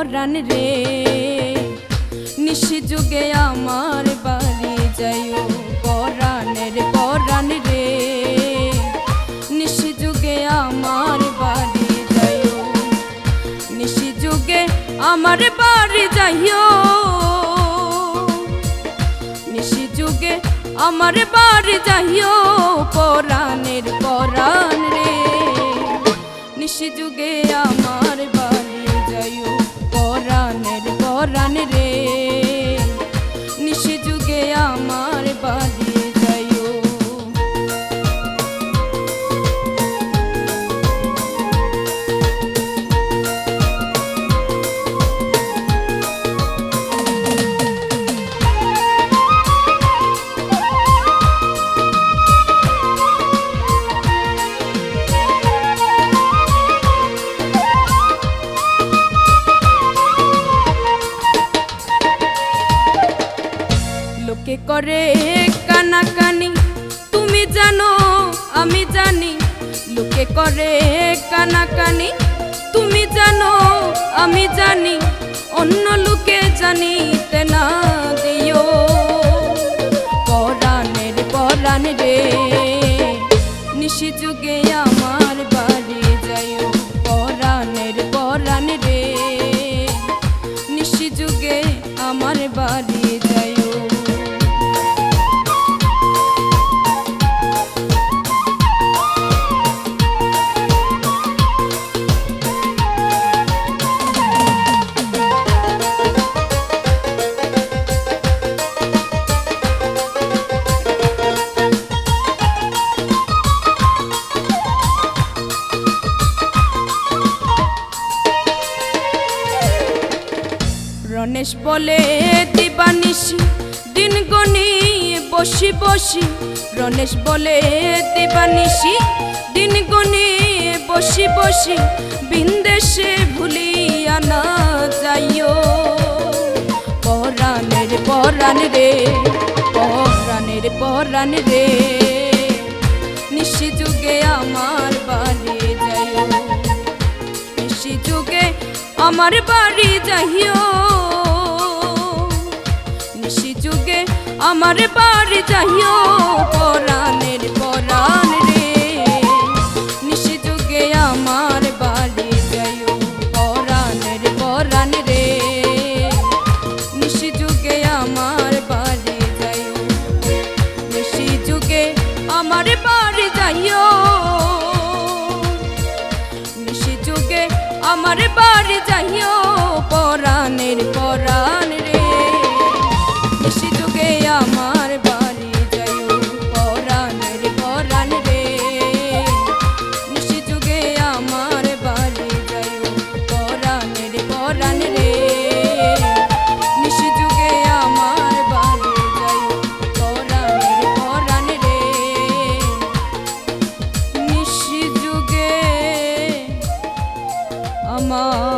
পরাণ রে নিশি যুগে আমার বাড়ি যাইও পরাণের পরাণ রে নিশি যুগে আমার বাড়ি যাইও নিশি যুগে আমার বাড়ি যাইও নিশি যুগে আমার বাড়ি যাইও পরাণের পরাণ রে নিশি যুগে আমার বাড়ি যাইও পরাণের পরাণ রে নিশি যুগে আমার বাড়ি যাইও লোকে করে কানাকানি তুমি জানো আমি জানি লোকে করে কানাকানি তুমি জানো আমি জানি অন্য লোকে জানিতে না দিও পরাণের পরাণ রে নিশি যুগে আমার বাড়ি যাইও পরাণের পরাণ রে নিশি যুগে আমার বাড়ি যাইও রণেশ বলে দিবানিশি দিন গনি বসি বসি রণেশ বলে দিবানিশি দিন গনি বসি বসি বিন্দেশে ভুলিয়া না যাইও পরাণের পরাণ রে পরাণের পরাণ রে নিশি যুগে আমার বাড়ি যাইও নিশি যুগে আমার বাড়ি যাইও নিশি যুগে আমার বাড়ি যাইও পরাণের পরাণ রে নিশি যুগে আমার বাড়ি যাইও পরাণের পরাণ রে নিশি যুগে আমার বাড়ি যাইও নিশি যুগে আমার বাড়ি যাইও নিশি যুগে আমার বাড়ি যাইও পরাণের পরাণ রে নিশি যুগে আমার বাড়ি যাইও পরাণের পরাণ রে নিশি যুগে আমার বাড়ি যাইও পরাণের পরাণ রে নিশি যুগে আমার বাড়ি যাইও পরাণের পরাণ রে নিশি যুগে আমার